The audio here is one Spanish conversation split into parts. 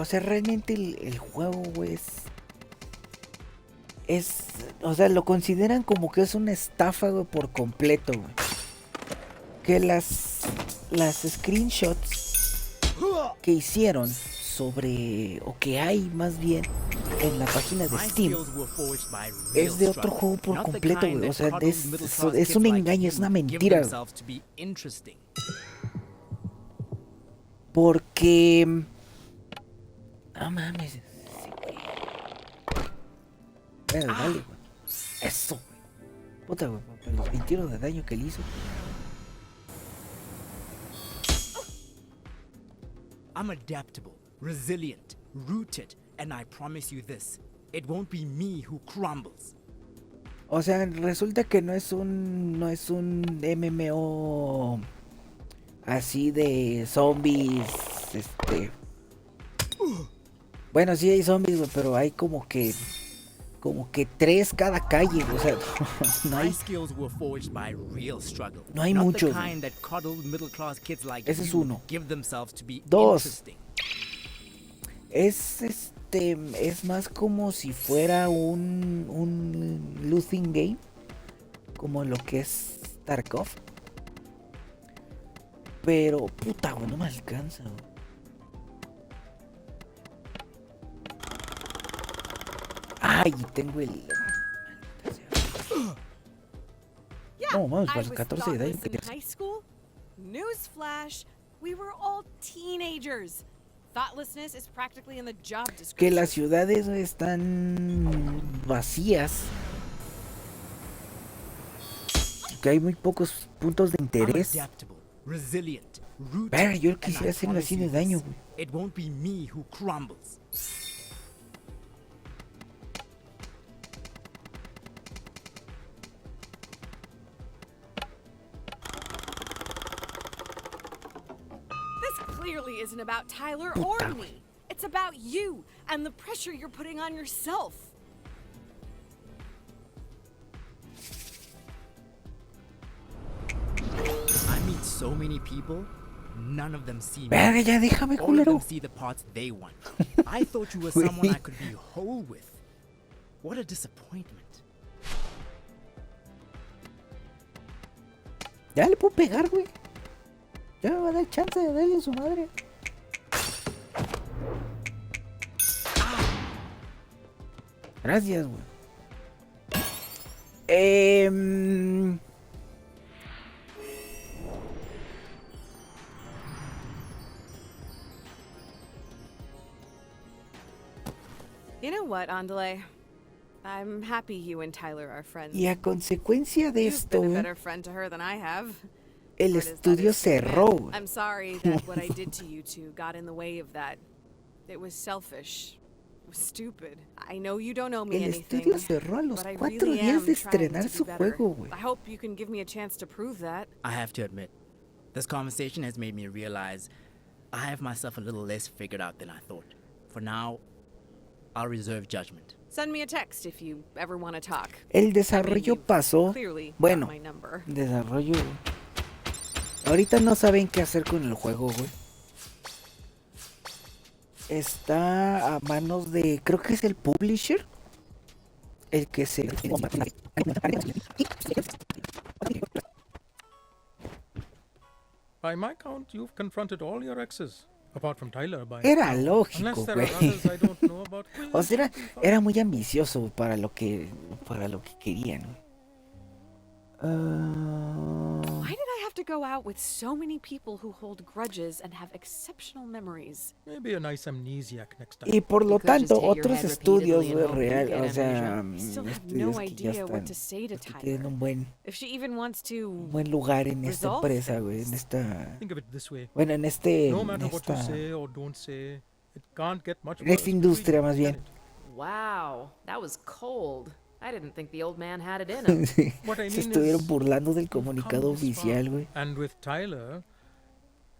o sea, realmente el juego, güey, o sea, lo consideran como que es una estafa, güey, por completo, güey. Que las screenshots que hicieron sobre, o que hay más bien en la página de Steam, es de otro juego por completo, güey. O sea, es un engaño, es una mentira, güey. Porque... no mames. Sí, güey. Dale, güey. Eso, güey. Puta, güey, los 20 tiros de daño que le hizo. I'm adaptable, resilient, rooted, and I promise you this, it won't be me who crumbles. O sea, resulta que no es un MMO así de zombies, bueno, sí hay zombies, güey, pero hay como que 3 cada calle, o sea, no hay muchos. Ese es uno. 2. Es más como si fuera un losing game, como lo que es Tarkov. Pero puta, güey, no me alcanza, güey. Ay, tengo el... no, vamos para los 14 de daño. Newsflash, we were all teenagers. Thoughtlessness is practically in the job description. Que las ciudades están vacías. Que hay muy pocos puntos de interés. Pero yo quisiera hacerle así de daño, güey. It won't be me who crumbles. Clearly isn't about Tyler or me. It's about you and the pressure you're putting on yourself. I meet so many people, none of them see me. Verga, ya déjame, All of them culero. see the parts they want. I thought you were someone I could be whole with. What a disappointment. Ya le puedo pegar, güey. Ya me va a dar chance de darle a su madre. Gracias, güey. You know what, Andale? I'm happy you and Tyler are friends. Y a consecuencia de You've esto, been a güey, better friend to her than I have. el estudio cerró, güey. I'm sorry that what I did to you two got in the way of that. It was selfish. It was stupid. I know you don't owe me El anything. estudio cerró a los but I 4 really días am de trying estrenar to su do better. juego, güey. I hope you can give me a chance to prove that. I have to admit, this conversation has made me realize I have myself a little less figured out than I thought. For now, I'll reserve judgment. Send me a text if you ever want to talk. El desarrollo pasó. Clearly got Bueno, my number. desarrollo. Ahorita no saben qué hacer con el juego, güey. Está a manos de, creo que es el publisher, el que se... By my count, you've confronted all your exes, apart from Tyler. Era Unless lógico, there are güey. others I don't know about. O sea, era muy ambicioso para lo que querían. Why did I have to go out with so many people who hold grudges and have exceptional memories? Maybe a nice amnesiac next time. Y por lo You could just tanto, hit your otros head estudios, repeatedly and güey, hope you real, get o sea, amnesia. I still have estudios no que ya idea what están, to say to que tienen Tyler. un buen If she even wants to lugar en esta resolve empresa, güey, en things. esta, Think of it this way. bueno, en No matter what you esta say or don't say, it can't get much en esta worse industria, between más you, bien. can it? Wow, that was cold. I didn't think the old man had it in him. Sí, What I se mean estuvieron is, burlando del you've come comunicado this oficial, far, güey. And with Tyler,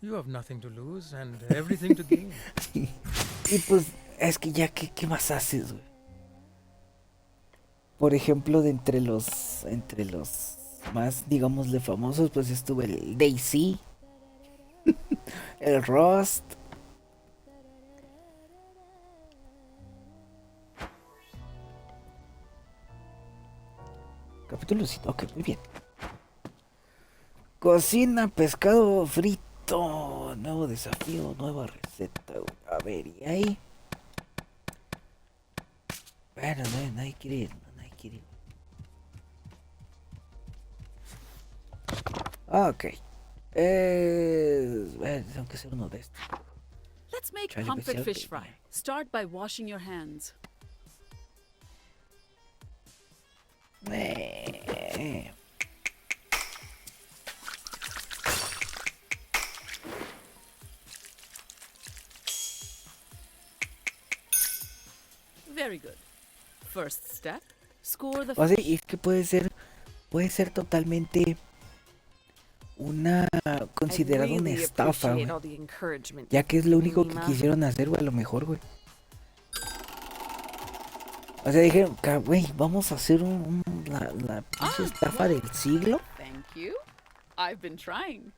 you have nothing to lose and everything to gain. Y pues, es que ya, ¿qué más haces, güey? Por ejemplo, de entre los más, digámosle, famosos, pues estuvo el DayZ, el Rust, Capítulo 7. Ok, muy bien. Cocina pescado frito. Nuevo desafío, nueva receta. A ver, y ahí. Bueno, nadie quiere ir. Nadie quiere ir. Ok. Tengo que hacer uno de estos. Let's make Chale, comfort especial fish que- fry. Start by washing your hands. Eh. Very good. First step, score the O sea, fish. y es que puede ser totalmente una considerada una really estafa, appreciate güey. all the encouragement Ya you've que es lo given único me, que Ma. quisieron hacer, güey, a lo mejor, güey. O sea, dijeron, güey, vamos a hacer la pinche estafa del siglo. Thank you. I've been trying.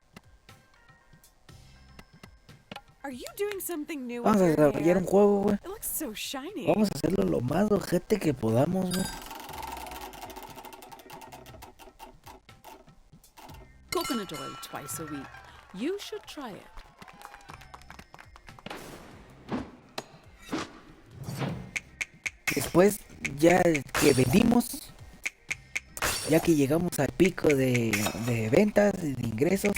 Are you doing something new Vamos a with your desarrollar hair? un juego, güey. It looks so shiny. Vamos a hacerlo lo más ojete que podamos, güey. Coconut oil twice a week. You should try it. Después, ya que vendimos, ya que llegamos al pico de ventas y de ingresos,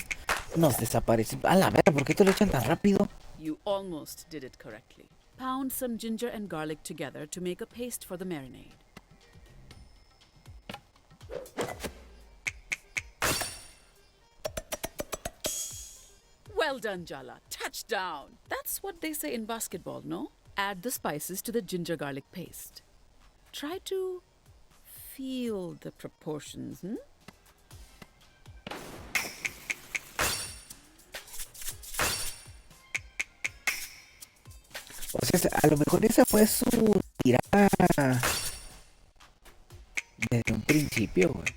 nos desaparecen. A la verga, ¿por qué te lo echan tan rápido? You almost did it correctly. Pound some ginger and garlic together to make a paste for the marinade. Well done, Jala. Touchdown. That's what they say in basketball, no? Add the spices to the ginger garlic paste. Try to feel the proportions, hmm? O sea, a lo mejor esa fue su tirada desde un principio, güey.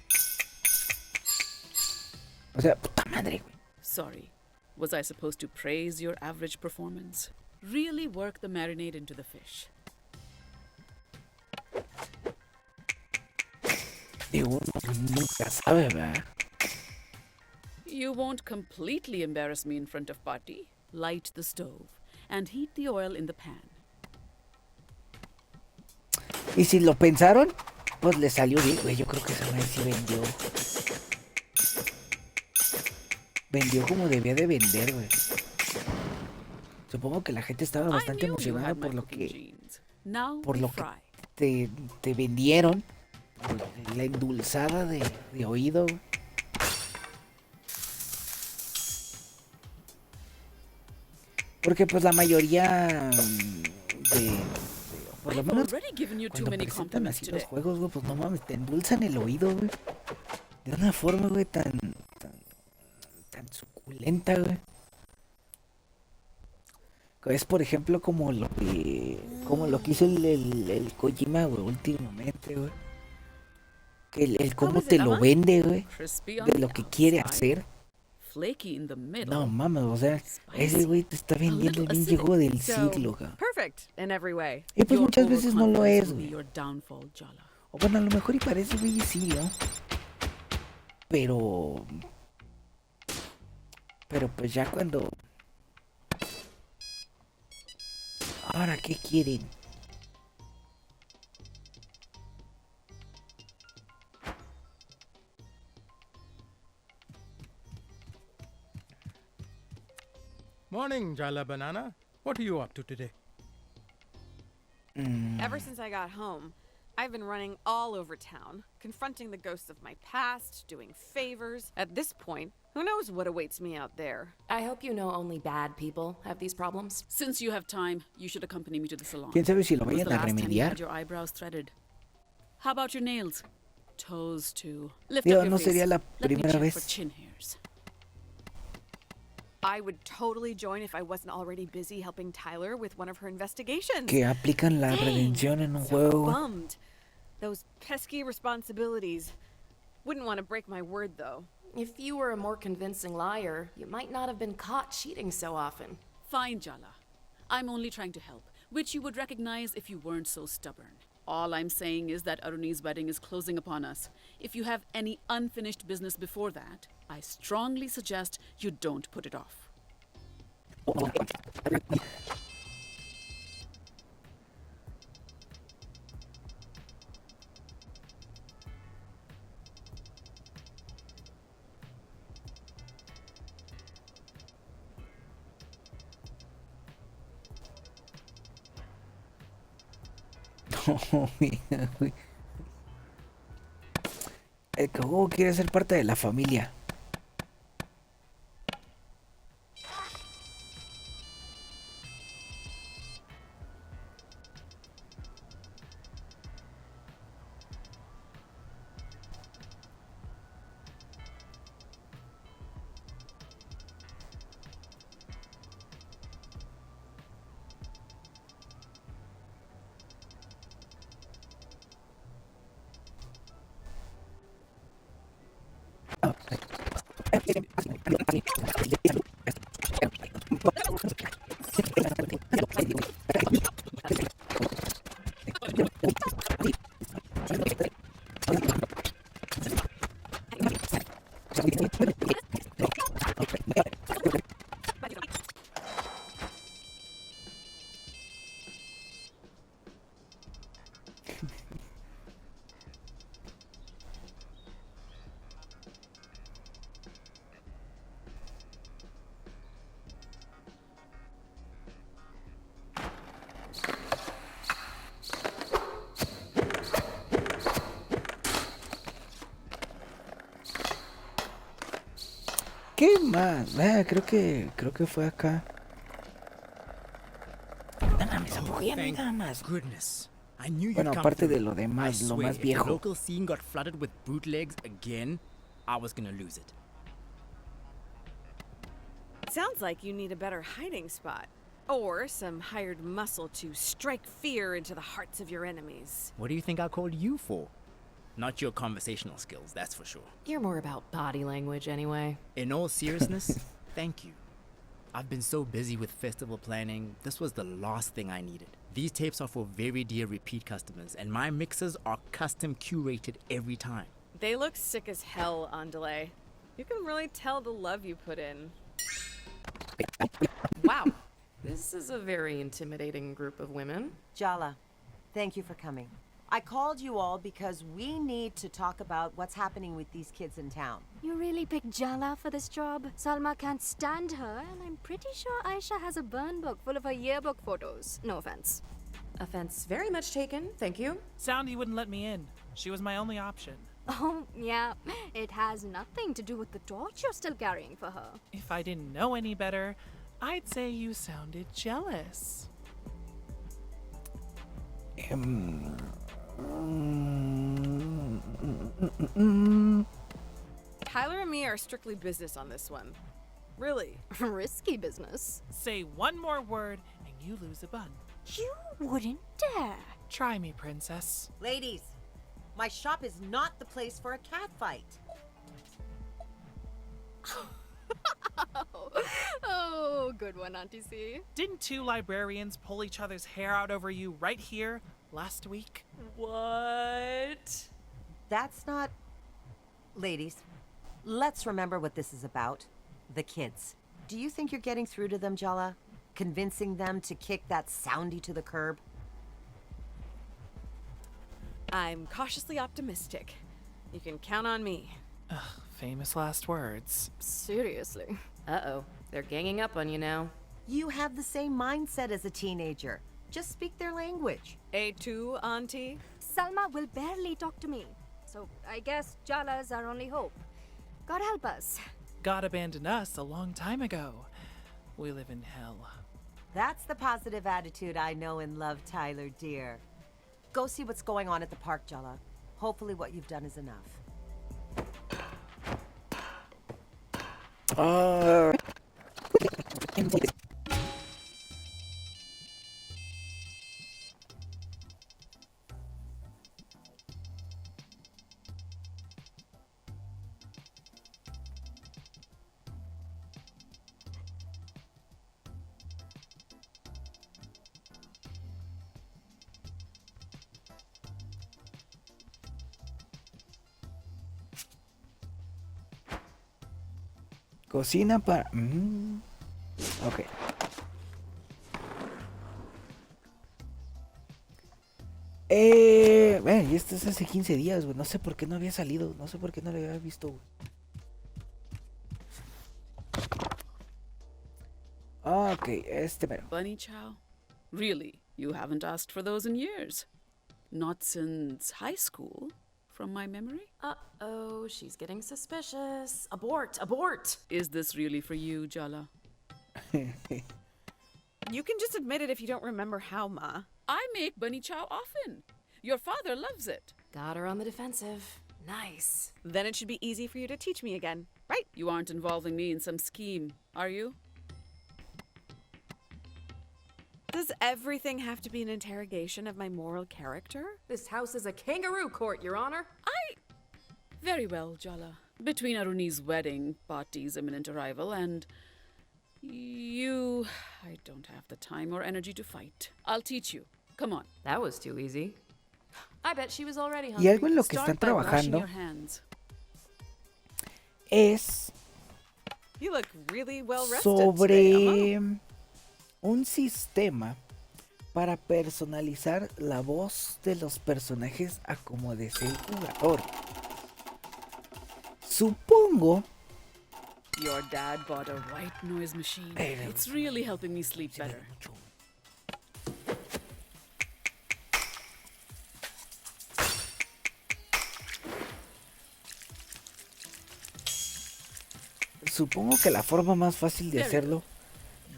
O sea, puta madre, güey. Sorry. Was I supposed to praise your average performance? Really work the marinade into the fish. Digo, uno nunca sabe, ¿verdad? You won't completely embarrass me in front of Party. Light the stove and heat the oil in the pan. Y si lo pensaron, pues le salió bien, güey. Yo creo que esa vez sí vendió. Vendió como debía de vender, güey. Supongo que la gente estaba bastante I knew you emocionada had my por lo cooking que genes. Now por we lo que fry. te vendieron. La endulzada de oído, güey. Porque pues la mayoría por lo I've menos already given you too cuando many presentan compliments así los today. juegos, güey, pues no mames, te endulzan el oído, güey. De una forma, güey, tan suculenta, güey. Es por ejemplo como lo que hizo el Kojima, güey, últimamente, güey. Que el cómo was it, te lo Ama? vende, güey. Crispy on De the lo que quiere outside, hacer. flaky in the middle. No mames, o sea, ese Spicy, güey te está vendiendo el little pinche juego del So, siglo, güey. perfect in every way. Y pues Your muchas veces no lo overconfidence es, will be güey. your downfall, Jala. O bueno, a lo mejor y parece güey sí, ¿no? Pero pues ya cuando... Ahora, ¿qué quieren? Morning, Jala Banana. What are you up to today? Ever since I got home, I've been running all over town, confronting the ghosts of my past, doing favors. At this point, who knows what awaits me out there? I hope you know only bad people have these problems. Since you have time, you should accompany me to the salon. ¿Quién sabe si lo When was vayan the a last time you remediar? had your eyebrows threaded? How about your nails? Toes too. Lift Digo, up your no face. sería la Let me primera check vez. for chin hairs. I would totally join if I wasn't already busy helping Tyler with one of her investigations. Que aplican la Dang, redención en un so juego, güey. bummed. Those pesky responsibilities. Wouldn't want to break my word, though. If you were a more convincing liar, you might not have been caught cheating so often. Fine, Jala. I'm only trying to help, which you would recognize if you weren't so stubborn. All I'm saying is that Aruni's wedding is closing upon us. If you have any unfinished business before that, I strongly suggest you don't put it off. El que quiere ser parte de la familia. ¿Qué más? Creo que fue acá. No mames, ya no hay nada más. Goodness. I knew you'd Bueno, come aparte through. de lo demás, I lo swear, más if the viejo. local scene got flooded with bootlegs again, I was gonna lose it. Sounds like you need a better hiding spot. Or some hired muscle to strike fear into the hearts of your enemies. What do you think I called you for? Not your conversational skills, that's for sure. You're more about body language anyway. In all seriousness, thank you. I've been so busy with festival planning, this was the last thing I needed. These tapes are for very dear repeat customers, and my mixes are custom curated every time. They look sick as hell on delay. You can really tell the love you put in. Wow. This is a very intimidating group of women. Jala, thank you for coming. I called you all because we need to talk about what's happening with these kids in town. You really picked Jala for this job? Salma can't stand her, and I'm pretty sure Aisha has a burn book full of her yearbook photos. No offense. Offense very much taken, thank you. Soundy wouldn't let me in. She was my only option. Oh, yeah. It has nothing to do with the torch you're still carrying for her. If I didn't know any better, I'd say you sounded jealous. Tyler and me are strictly business on this one. Really. Risky business. Say one more word and you lose a bun. You wouldn't dare. Try me, princess. Ladies, my shop is not the place for a cat fight. Oh, good one, Auntie C. Didn't two librarians pull each other's hair out over you right here last week? What? That's not... Ladies, let's remember what this is about. The kids. Do you think you're getting through to them, Jala? Convincing them to kick that Soundy to the curb? I'm cautiously optimistic. You can count on me. Ugh, famous last words. Seriously. Uh-oh, they're ganging up on you now. You have the same mindset as a teenager. Just speak their language. A2, Auntie? Salma will barely talk to me. So I guess Jala's our only hope. God help us. God abandoned us a long time ago. We live in hell. That's the positive attitude I know and love, Tyler, dear. Go see what's going on at the park, Jala. Hopefully what you've done is enough. Cocina para... Ok. Y esto es hace 15 días, güey. No sé por qué no había salido. No sé por qué no lo había visto, güey. Ok, mero. Bunny chow? Really? You haven't asked for those in years? Not since high school, from my memory? Uh-oh, she's getting suspicious. Abort, abort! Is this really for you, Jala? You can just admit it if you don't remember how, Ma. I make bunny chow often. Your father loves it. Got her on the defensive. Nice. Then it should be easy for you to teach me again, right? You aren't involving me in some scheme, are you? Does everything have to be an interrogation of my moral character? This house is a kangaroo court, Your Honor. Very well, Jala. Between Aruni's wedding, Pati's imminent arrival, and you, I don't have the time or energy to fight. I'll teach you. Come on. That was too easy. I bet she was already Y hungry. algo en lo que están Start by washing trabajando your hands. es You look really well rested today, sobre Emma. un sistema para personalizar la voz de los personajes a como desee el jugador. Supongo. Your dad bought a white noise machine. It's really helping me sleep better. Supongo que la forma más fácil de hacerlo,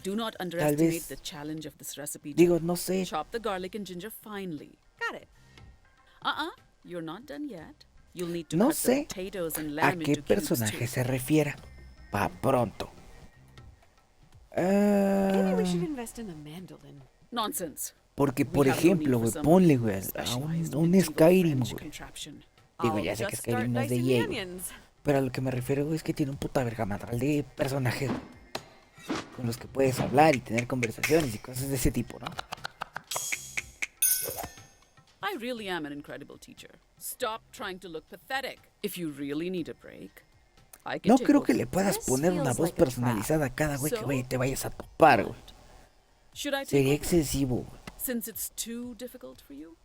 Do not vez- underestimate the challenge of this recipe. digo, Jala. no sé Chop the garlic and ginger finely. Got it. You're not done yet. You'll need to No cut sé the potatoes and a lamb qué into cubes personaje too. se refiera. Pa' pronto. Maybe we should invest in a mandolin. Nonsense. Porque, We por have no ejemplo, need güey, for some ponle, güey, a specialized un medieval Skyrim, French güey. contraption. Digo, I'll ya sé que just start Skyrim no es de dicing the EA, güey. onions. Pero a lo que me refiero, güey, es que tiene un puta vergamadral de personajes con los que puedes hablar y tener conversaciones y cosas de ese tipo, ¿no? I really am an incredible teacher. Stop trying to look pathetic. If you really need a break, I can No take creo over. que le puedas This poner una feels voz like a trap. personalizada a cada güey que So? te vayas a topar, güey. Should I take Sería over? excesivo, güey. Since it's too difficult for you?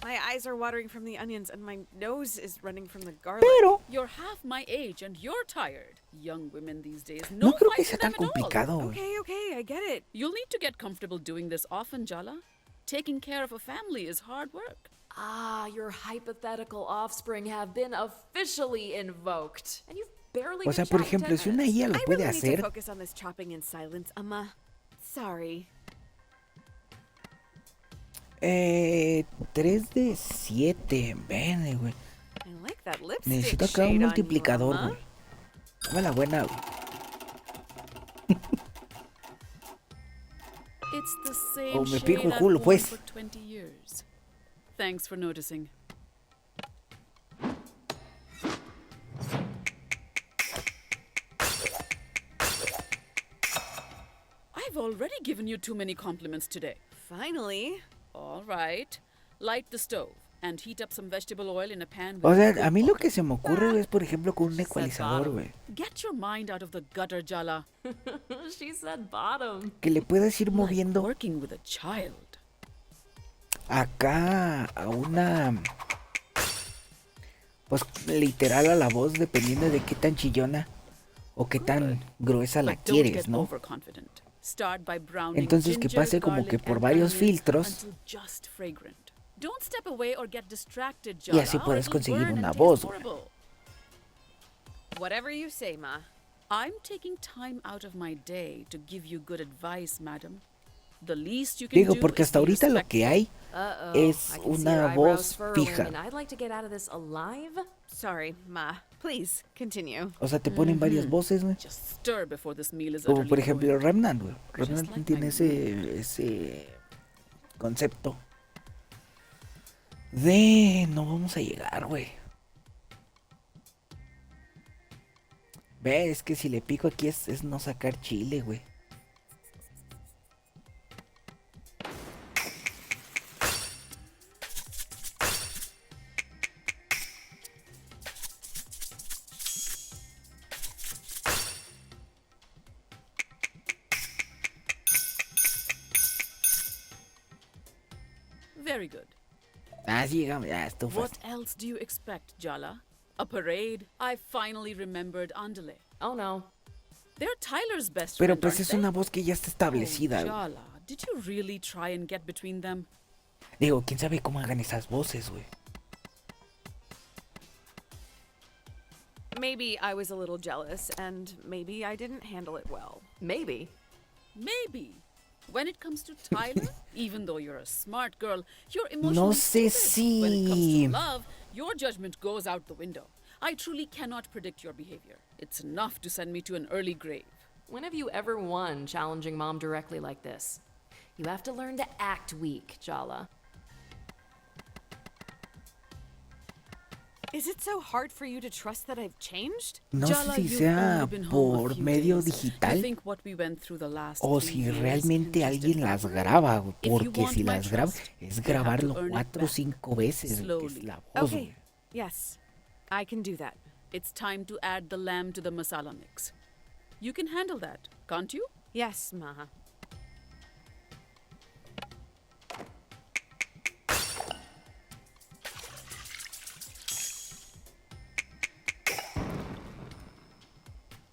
My eyes are watering from the onions and my nose is running from the garlic. Pero You're half my age and you're tired. Young women these days, no no creo que fight sea in them tan at all. complicado, güey. Okay, I get it. You'll need to get comfortable doing this often, Jala. Taking care of a family is hard work. Ah, your hypothetical offspring have been officially invoked. And you've barely O sea, been por chatting ejemplo, 10 si una minutes. IA lo I puede really need to hacer, focus on this chopping in silence, Emma. Sorry. 3 de 7, ven, güey. I like that lipstick Necesito acá un shade on you, multiplicador, Emma. güey. Dame la buena, güey. It's the same Oh, me shade pico el I've culo, worn pues. for 20 years. Thanks for noticing. I've already given you too many compliments today. Finally. All right. Light the stove and heat up some vegetable oil in a pan O with sea, good a mí lo oil. que se me ocurre, güey, es por ejemplo con un She said ecualizador, bottom. güey. Get your mind out of the gutter, Jala. She said bottom. Que le puedas ir Like moviendo working with a child. acá a una... Pues literal a la voz, dependiendo de qué tan chillona o qué tan gruesa la But don't get quieres, ¿no? overconfident. Start by browning Entonces, que ginger, pase como que garlic, por and varios onions filtros. until just fragrant. Don't step away or get distracted, Y Jala, así or puedes it'll conseguir burn and una taste voz, güey. horrible. Whatever you say, Ma. I'm taking time out of my day to give you good advice, madam. The least you can Digo, do porque is hasta be ahorita lo que hay Uh-oh. es I can see una your eyebrows voz furrowing, fija. and I'd like to get out of this alive. Sorry, Ma. Please, continue. O sea, te ponen varias voces, güey. Just stir before this meal is Como utterly por ejemplo ruined. Remnant, güey. Just Remnant like tiene my ese concepto de no vamos a llegar, güey. Ve, es que si le pico aquí es no sacar chile, güey. Very good. Ah, sí, llegamos, ya, estufas. What else do you expect, Jala? A parade? I finally remembered Andale. Oh no. They're Tyler's best Pero friend, pues aren't es they? una voz que ya está establecida. Oh, güey. Jala, did you really try and get between them? Digo, quién sabe cómo hagan esas voces, güey. Maybe I was a little jealous, and maybe I didn't handle it well. Maybe. Maybe. When it comes to Tyler, even though you're a smart girl, you're emotionally No sé stupid. When it comes si... to love, your judgment goes out the window. I truly cannot predict your behavior. It's enough to send me to an early grave. When have you ever won challenging Mom directly like this? You have to learn to act weak, Jala. Is it so hard for you to trust that I've changed? No sé Jala, si you've sea only been home a por few medio days. digital To think what we went through the last o 3 si years realmente can just alguien las evaporate. graba, güey, If you porque want si my las graba trust, es you have to grabarlo earn it 4 o back. 5 veces, güey, que es Slowly. la voz, Okay, güey. yes, I can do that. It's time to add the lamb to the masala mix. You can handle that, can't you? Yes, Ma.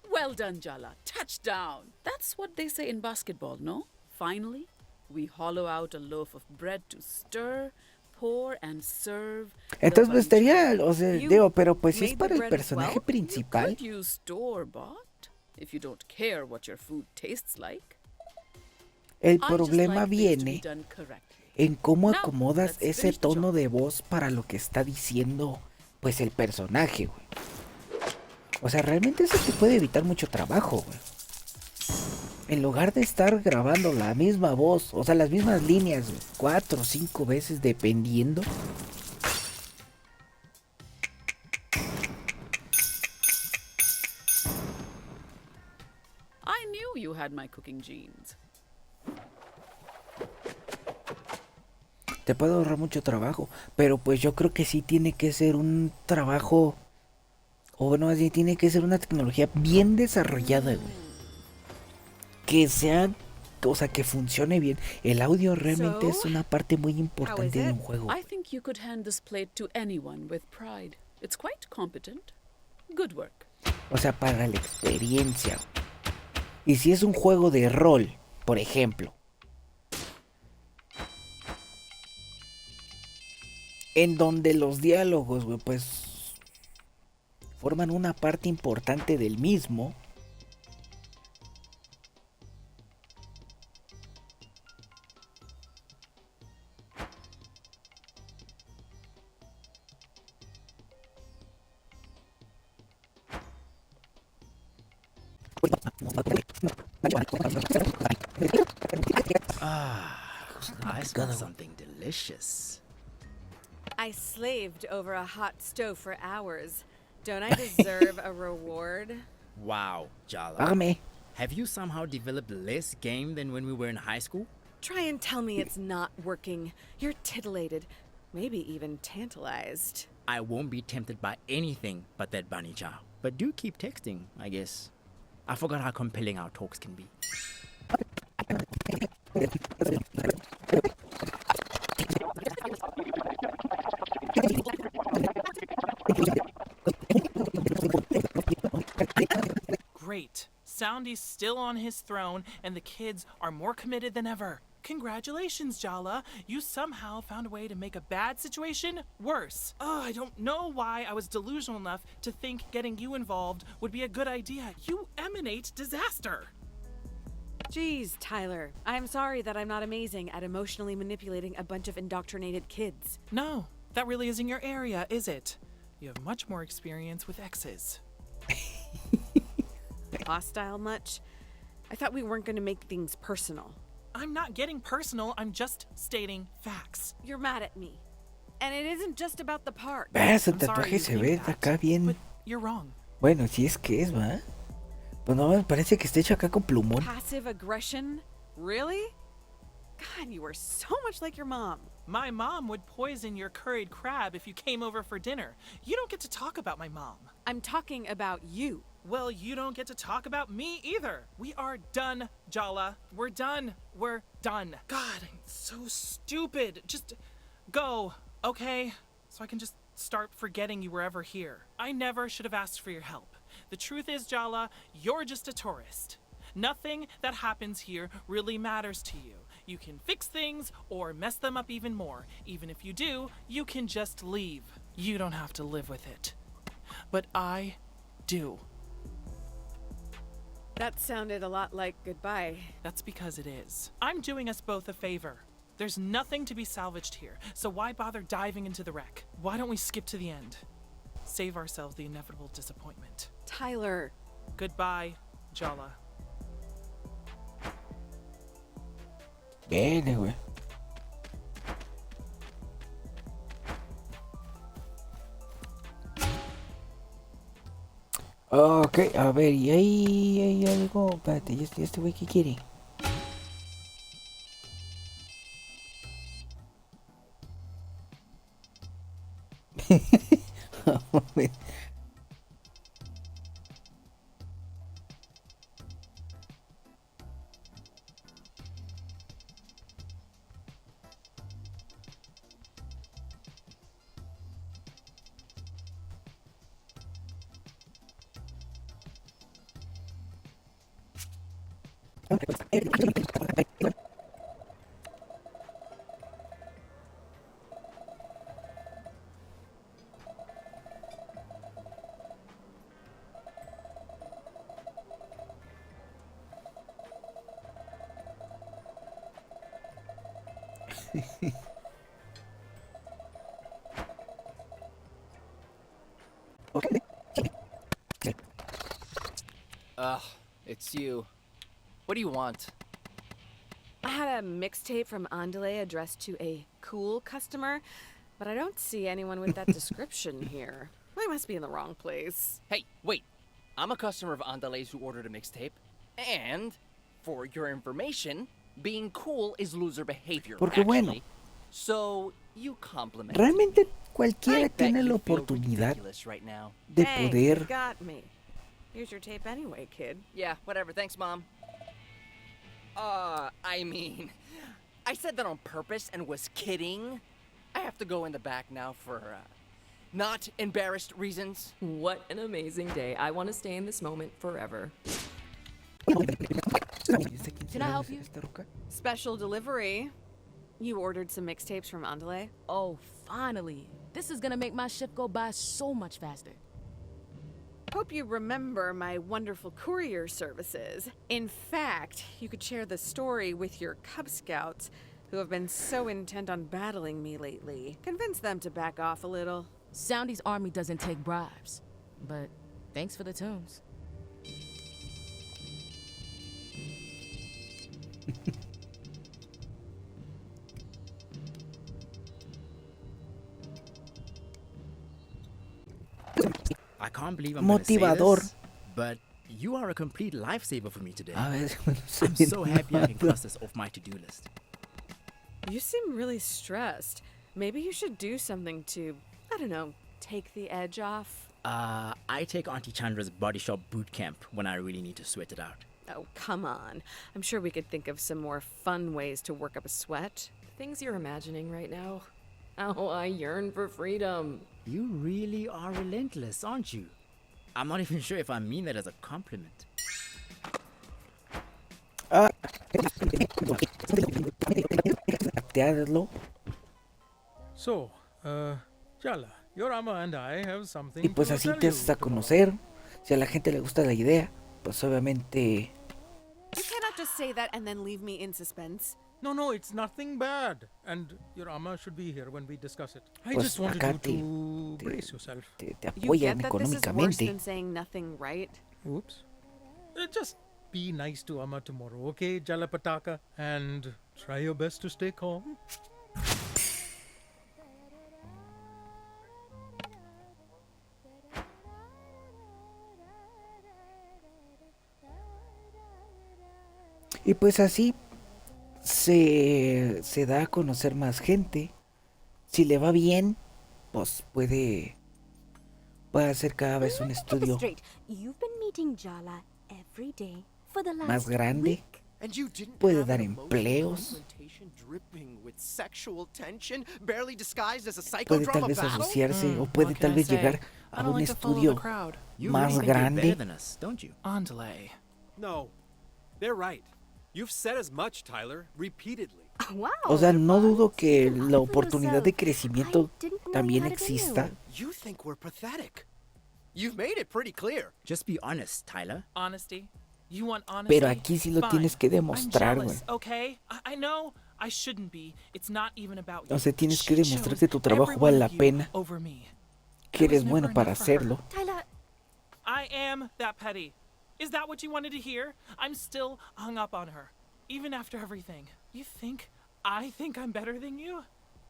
Well done, Jala. Touchdown. That's what they say in basketball, no? Finally, we hollow out a loaf of bread to stir, pour, and serve. the Entonces pues bunch. estaría, o sea, You digo, pero pues si es made the para el bread as personaje well? principal, Could use store-bought if you don't care what your food tastes like. el I just problema like things to be viene done correctly. en cómo Now, acomodas let's ese finish the tono job. de voz para lo que está diciendo, pues el personaje, güey. O sea, realmente eso te puede evitar mucho trabajo, güey. En lugar de estar grabando la misma voz, o sea, las mismas líneas, güey, 4 o 5 veces dependiendo. I knew you had my cooking genes. Te puede ahorrar mucho trabajo, pero pues yo creo que sí tiene que ser un trabajo, o bueno, así tiene que ser una tecnología bien desarrollada, güey. Que sea, o sea, que funcione bien. El audio realmente es So, una parte muy importante de un juego. I think you could hand this plate to anyone with pride. It's quite competent. Good work. O sea, para la experiencia, güey. Y si es un juego de rol, por ejemplo, en donde los diálogos, güey, pues forman una parte importante del mismo. I smell something delicious. I slaved over a hot stove for hours. Don't I deserve a reward? Wow, Jala. Hágame. Have you somehow developed less game than when we were in high school? Try and tell me it's not working. You're titillated, maybe even tantalized. I won't be tempted by anything but that bunny chow. But do keep texting, I guess. I forgot how compelling our talks can be. Great. Soundy's still on his throne, and the kids are more committed than ever. Congratulations, Jala. You somehow found a way to make a bad situation worse. Oh, I don't know why I was delusional enough to think getting you involved would be a good idea. You emanate disaster. Geez, Tyler, I'm sorry that I'm not amazing at emotionally manipulating a bunch of indoctrinated kids. No, that really isn't your area, is it? You have much more experience with exes. Hostile much? I thought we weren't going to make things personal. I'm not getting personal, I'm just stating facts. You're mad at me. And it isn't just about the park. Ese I'm sorry tatuaje you se think ve that, acá bien. But you're wrong. Bueno, si es que es, ¿va? Pues no me parece que esté hecho acá con plumón. Passive aggression? Really? God, you are so much like your mom. My mom would poison your curried crab if you came over for dinner. You don't get to talk about my mom. I'm talking about you. Well, you don't get to talk about me either. We are done, Jala. We're done. We're done. God, I'm so stupid. Just Go, okay? So I can just start forgetting you were ever here. I never should have asked for your help. The truth is, Jala, you're just a tourist. Nothing that happens here really matters to you. You can fix things or mess them up even more. Even if you do, you can just leave. You don't have to live with it. But I do. That sounded a lot like goodbye. That's because it is. I'm doing us both a favor. There's nothing to be salvaged here, so why bother diving into the wreck? Why don't we skip to the end? Save ourselves the inevitable disappointment. Tyler. Goodbye, Jala. Vele, güey. Ok, a ver, y ahí hay algo. Espérate, ¿y este güey qué quiere? A ver. Ugh, it's you. What do you want? I had a mixtape from Andale addressed to a cool customer, but I don't see anyone with that description here. I must be in the wrong place. Hey, wait. I'm a customer of Andale's who ordered a mixtape. And, for your information, being cool is loser behavior, Porque actually. bueno, So, you compliment. realmente cualquiera I bet tiene la you feel oportunidad ridiculous right now. de Dang, you poder. got me. Here's your tape anyway, kid. Yeah, whatever. Thanks, Mom. I mean, I said that on purpose and was kidding. I have to go in the back now for, not embarrassed reasons. What an amazing day. I want to stay in this moment forever. Can I help you? Special delivery. You ordered some mixtapes from Andale? Oh, finally. This is gonna make my shift go by so much faster. Hope you remember my wonderful courier services. In fact, you could share the story with your Cub Scouts who have been so intent on battling me lately. Convince them to back off a little. Soundy's army doesn't take bribes. But thanks for the tunes. I can't believe I'm gonna say Motivador. this, but you are a complete lifesaver for me today. A ver, I'm so happy I can cross this off my to-do list. You seem really stressed. Maybe you should do something to, I don't know, take the edge off. I take Auntie Chandra's body shop boot camp when I really need to sweat it out. Oh, come on. I'm sure we could think of some more fun ways to work up a sweat. Things you're imagining right now. How I yearn for freedom. You really are relentless, aren't you? I'm not even sure if I mean that as a compliment. So, Jala, your ama and I have something Y pues to así tell te you haces a tomorrow. conocer. Si a la gente le gusta la idea, pues obviamente. You cannot just say that and then leave me in suspense. No, it's nothing bad. And your ama should be here when we discuss it. I Pues just wanted acá you to brace yourself. You te get apoyan that this is worse económicamente. than saying nothing, right? Oops. Just be nice to ama tomorrow, okay, Jala Pataka? And try your best to stay calm. Y pues así se da a conocer más gente. Si le va bien, pues puede hacer cada vez un Let me get this estudio straight. You've been meeting Jala every day for the last más grande. week. And you didn't puede have dar an emotional empleos, confrontation dripping with sexual tension, barely disguised as a puede tal psychodrama vez battle? asociarse o puede tal vez llegar I a don't un like to follow the estudio crowd. You más really think you're better grande. than us, don't you? Andale. No, they're right. You've said as much, Tyler, repeatedly. Wow. O sea, no dudo que Stand la up for oportunidad de yourself. crecimiento I didn't know también you had it in you. exista, You think we're pathetic. You've made it pretty clear. Just be honest, Tyler. Honesty? You want honesty? pero aquí sí lo Fine. tienes que I'm demostrar, güey. jealous, okay? I know I shouldn't be. It's not even about you. O sea, tienes que She demostrar chose que tu trabajo every vale one la of you pena, over me. que I was eres bueno never para enough for her. hacerlo. Tyler, I am that petty. Is that what you wanted to hear? I'm still hung up on her, even after everything. You think I think I'm better than you?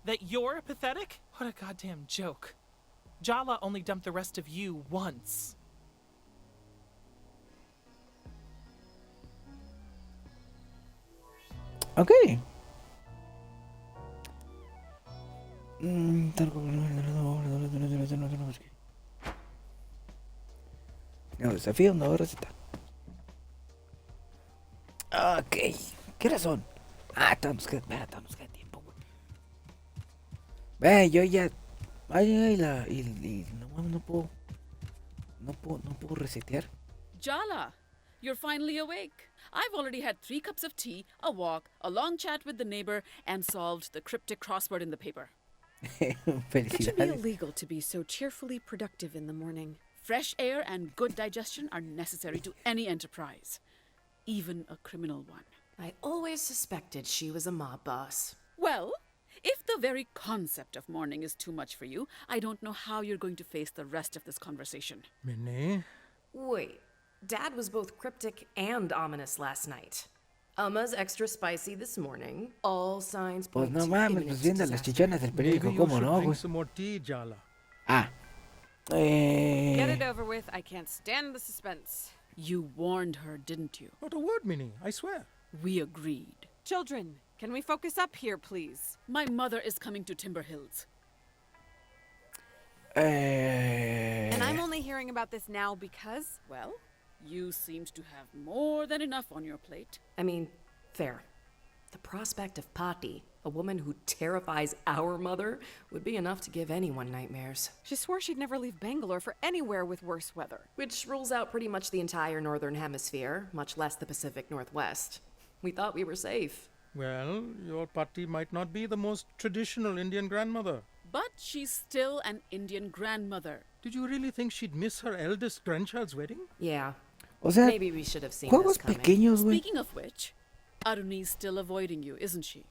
That you're pathetic? What a goddamn joke. Jala only dumped the rest of you once. Ok. Nuevo desafío, nueva receta. Ok. ¿Qué horas son? Todavía nos queda tiempo, güey. Ve, yo ya... Ay, no puedo resetear. Jala, you're finally awake. I've already had 3 cups of tea, a walk, a long chat with the neighbor, and solved the cryptic crossword in the paper. It should be Felicidades. illegal to be so cheerfully productive in the morning. Fresh air and good digestion are necessary to any enterprise, even a criminal one. I always suspected she was a mob boss. Well, if the very concept of morning is too much for you, I don't know how you're going to face the rest of this conversation. Minnie? Wait, Dad was both cryptic and ominous last night. Umma's extra spicy this morning. All signs Pues point no to mames, imminent pues viendo las disaster. chichonas del Maybe periódico, you ¿cómo should no, drink güey? some more tea, Jala. Get it over with. I can't stand the suspense. You warned her, didn't you? Not a word, Minnie, I swear. We agreed. Children, can we focus up here, please? My mother is coming to Timber Hills. And I'm only hearing about this now because... Well, you seemed to have more than enough on your plate. I mean, fair. The prospect of Patti, a woman who terrifies our mother, would be enough to give anyone nightmares. She swore she'd never leave Bangalore for anywhere with worse weather. Which rules out pretty much the entire northern hemisphere, much less the Pacific Northwest. We thought we were safe. Well, your Patti might not be the most traditional Indian grandmother. But she's still an Indian grandmother. Did you really think she'd miss her eldest grandchild's wedding? Yeah. O sea, Maybe we should have seen juegos this coming. pequeños, güey. Speaking of which, Aruni's still avoiding you, isn't she?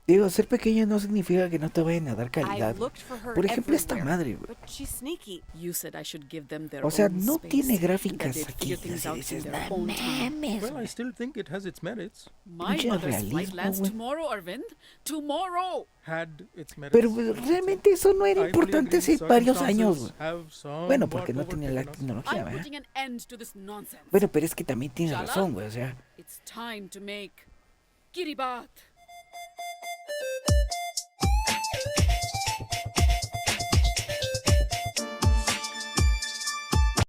Digo, ser pequeño no significa que no te vayan a dar calidad. I've looked for her Por ejemplo, esta everywhere, madre, güey. but she's sneaky. You said I should give them their O sea, own no space, tiene and that gráficas they'd aquí. figure things Así out in dices, their no own time. mames. Well, I still think it has its merits. My Pinche mother's flight realismo, lands güey. tomorrow, Arvind. Tomorrow! Had its merits. Pero pues, realmente eso no era I fully importante agree, hace varios años, circumstances güey. have somewhat Bueno, porque no tenía la overtaken us. tecnología, I'm ¿verdad? putting an end to this nonsense. Bueno, pero es que también tienes Chala? razón, güey. O sea, It's time to make Kiribat.